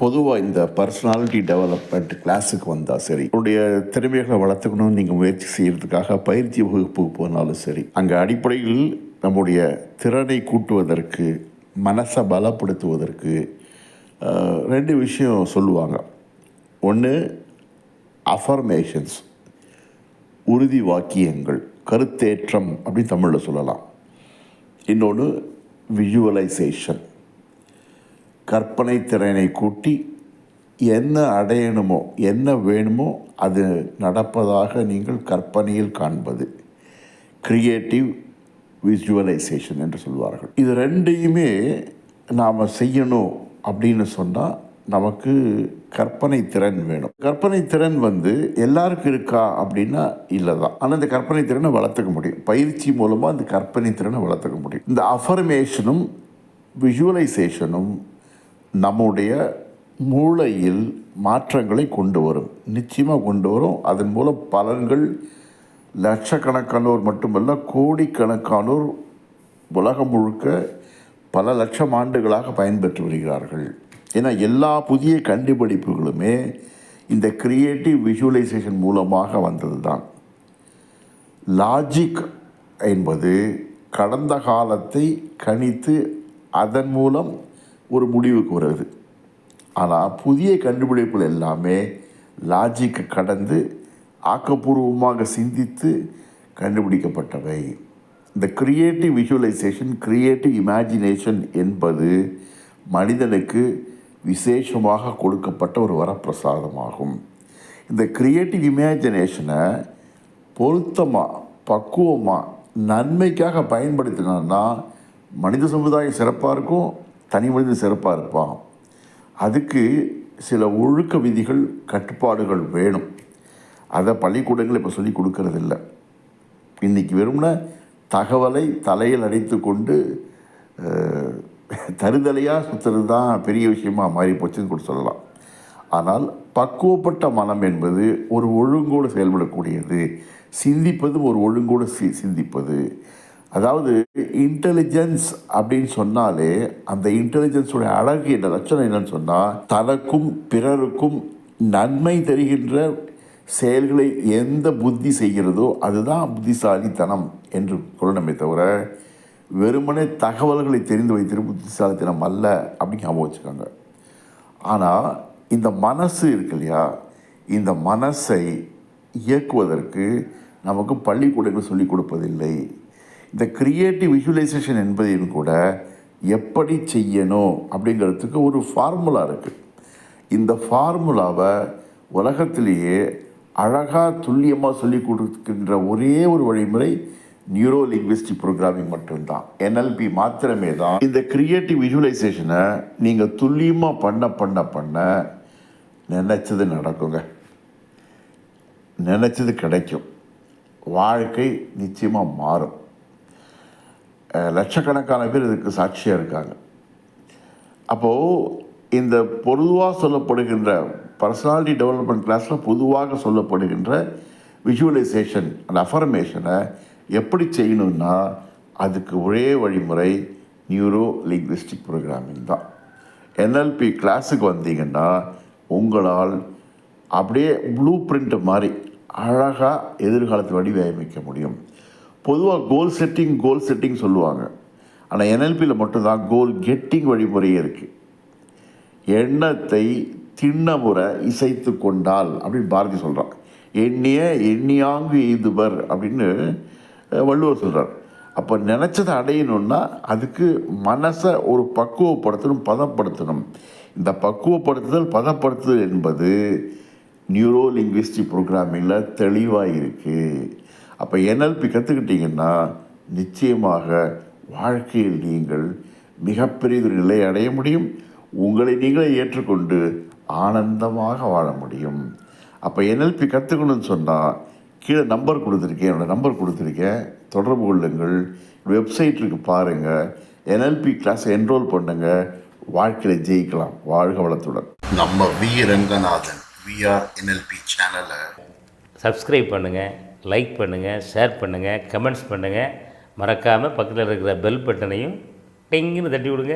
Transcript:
பொதுவாக இந்த personality development கிளாஸுக்கு வந்தால் சரி, உங்களுடைய திறமைகளை வளர்த்துக்கணும்னு நீங்கள் முயற்சி செய்கிறதுக்காக பயிற்சி வகுப்புக்கு போனாலும் சரி, அங்கே அடிப்படையில் நம்முடைய திறனை கூட்டுவதற்கு, மனசை பலப்படுத்துவதற்கு ரெண்டு விஷயம் சொல்லுவாங்க. ஒன்று அஃபர்மேஷன்ஸ், உறுதி வாக்கியங்கள், கருத்தேற்றம் அப்படின்னு தமிழில் சொல்லலாம். இன்னொன்று விஜுவலைசேஷன், கற்பனை திறனை கூட்டி என்ன அடையணுமோ, என்ன வேணுமோ அது நடப்பதாக நீங்கள் கற்பனையில் காண்பது, கிரியேட்டிவ் விஜுவலைசேஷன் என்று சொல்வார்கள். இது ரெண்டையுமே நாம் செய்யணும் அப்படின்னு சொன்னால் நமக்கு கற்பனை திறன் வேணும். கற்பனை திறன் எல்லாருக்கும் இருக்கா அப்படின்னா இல்லை தான். ஆனால் இந்த கற்பனை திறனை வளர்த்துக்க முடியும். பயிற்சி மூலமாக இந்த கற்பனை திறனை வளர்த்துக்க முடியும். இந்த அஃபர்மேஷனும் விஜுவலைசேஷனும் நம்முடைய மூளையில் மாற்றங்களை கொண்டு வரும், நிச்சயமாக கொண்டு வரும். அதன் மூலம் பலன்கள் லட்சக்கணக்கானோர் மட்டுமல்ல, கோடிக்கணக்கானோர் உலகம் முழுக்க பல லட்சம் ஆண்டுகளாக பயன்பெற்று வருகிறார்கள். ஏன்னா எல்லா புதிய கண்டுபிடிப்புகளுமே இந்த கிரியேட்டிவ் விஜுவலைசேஷன் மூலமாக வந்தது தான். லாஜிக் என்பது கடந்த காலத்தை கணித்து அதன் மூலம் ஒரு முடிவுக்கு வருது. ஆனால் புதிய கண்டுபிடிப்புகள் எல்லாமே லாஜிக்கை கடந்து ஆக்கப்பூர்வமாக சிந்தித்து கண்டுபிடிக்கப்பட்டவை. இந்த கிரியேட்டிவ் விஜுவலைசேஷன், கிரியேட்டிவ் இமேஜினேஷன் என்பது மனிதனுக்கு விசேஷமாக கொடுக்கப்பட்ட ஒரு வரப்பிரசாதமாகும். இந்த கிரியேட்டிவ் இமேஜினேஷனை பொருத்தமாக, பக்குவமாக, நன்மைக்காக பயன்படுத்தினா மனித சமுதாயம் சிறப்பாக இருக்கும், தனி மனிதன் சிறப்பாக இருப்பான். அதுக்கு சில ஒழுக்க விதிகள், கட்டுப்பாடுகள் வேணும். அதை பள்ளிக்கூடங்கள் இப்போ சொல்லி கொடுக்கறதில்ல. இன்றைக்கி வெறும்னா தகவலை தலையில் அடைத்து கொண்டு தருதலையாக சுற்றுறது தான் பெரிய விஷயமாக மாறி போச்சுன்னு கூட சொல்லலாம். ஆனால் பக்குவப்பட்ட மனம் என்பது ஒரு ஒழுங்கோடு செயல்படக்கூடியது. சிந்திப்பதும் ஒரு ஒழுங்கோடு சிந்திப்பது. அதாவது இன்டெலிஜென்ஸ் அப்படின்னு சொன்னாலே அந்த இன்டெலிஜென்ஸோடைய அழகு என்ற லட்சணம் என்னன்னு சொன்னால், தனக்கும் பிறருக்கும் நன்மை தருகின்ற செயல்களை எந்த புத்தி செய்கிறதோ அதுதான் புத்திசாலித்தனம் என்று சொல்லணுமே தவிர, வெறுமனே தகவல்களை தெரிந்து வைத்திருக்க புத்திசாலித்தனம் அல்ல அப்படின்னு ஞாபகம் வச்சுக்கோங்க. ஆனால் இந்த மனசு இருக்கு இல்லையா, இந்த மனசை இயக்குவதற்கு நமக்கு பள்ளிக்கூடங்கள் சொல்லிக் கொடுப்பதில்லை. இந்த கிரியேட்டிவ் விஜுவலைசேஷன் என்பதையும் கூட எப்படி செய்யணும் அப்படிங்கிறதுக்கு ஒரு ஃபார்முலா இருக்குது. இந்த ஃபார்முலாவை உலகத்திலேயே அழகாக துல்லியமாக சொல்லிக் கொடுக்கின்ற ஒரே ஒரு வழிமுறை நியூரோ லிங்குவிஸ்டிக் ப்ரோக்ராமிங் மட்டும்தான். NLP மாத்திரமே தான் இந்த கிரியேட்டிவ் விஜுவலைசேஷனை நீங்கள் துல்லியமாக பண்ண நினச்சது நடக்குங்க, நினச்சது கிடைக்கும், வாழ்க்கை நிச்சயமாக மாறும். லட்சக்கணக்கான பேர் இதுக்கு சாட்சியாக இருக்காங்க. அப்போது இந்த பொதுவாக சொல்லப்படுகின்ற பர்சனாலிட்டி டெவலப்மெண்ட் கிளாஸில் பொதுவாக சொல்லப்படுகின்ற விஜுவலைசேஷன் அந்த அஃபர்மேஷனை எப்படி செய்யணுன்னா அதுக்கு ஒரே வழிமுறை நியூரோ லிங்குவிஸ்டிக் ப்ரோக்ராமிங் தான். NLP கிளாஸுக்கு வந்தீங்கன்னா உங்களால் அப்படியே ப்ளூ பிரிண்ட் மாதிரி அழகாக எதிர்காலத்தை வடிவமைக்க முடியும். பொதுவாக கோல் செட்டிங் சொல்லுவாங்க. ஆனால் NLPயில் மட்டும்தான் கோல் கெட்டிங் வழிமுறையே இருக்குது. எண்ணத்தை திண்ணமுறை இசைத்து கொண்டால் அப்படின்னு பாரதி சொல்கிறான். எண்ணியாங்கு எய்துவர் அப்படின்னு வள்ளுவர் சொல்கிறார். அப்போ நினச்சதை அடையணுன்னா அதுக்கு மனசை ஒரு பக்குவப்படுத்தணும், பதப்படுத்தணும். இந்த பக்குவப்படுத்துதல், பதப்படுத்துதல் என்பது நியூரோ லிங்குவிஸ்டிக் ப்ரோக்ராமிங்கில் தெளிவாக இருக்குது. அப்போ NLP கற்றுக்கிட்டிங்கன்னா நிச்சயமாக வாழ்க்கையில் நீங்கள் மிகப்பெரிய ஒரு நிலையை அடைய முடியும். உங்களை நீங்களே ஏற்றுக்கொண்டு ஆனந்தமாக வாழ முடியும். அப்போ NLP கற்றுக்கணும்னு சொன்னால் கீழே நம்பர் கொடுத்துருக்கேன், என்னோடய நம்பர் கொடுத்துருக்கேன், தொடர்பு கொள்ளுங்கள். வெப்சைட் இருக்குது பாருங்கள், NLP கிளாஸ் என்ரோல் பண்ணுங்கள், வாழ்க்கையில் ஜெயிக்கலாம். வாழ்க வளத்துடன். நம்ம வி ரங்கநாதன் விஆர் NLP சேனலை சப்ஸ்கிரைப் பண்ணுங்கள், லைக் பண்ணுங்கள், ஷேர் பண்ணுங்கள், கமெண்ட்ஸ் பண்ணுங்கள். மறக்காமல் பக்கத்தில் இருக்கிற பெல் பட்டனையும் டிங்குன்னு தட்டி விடுங்க.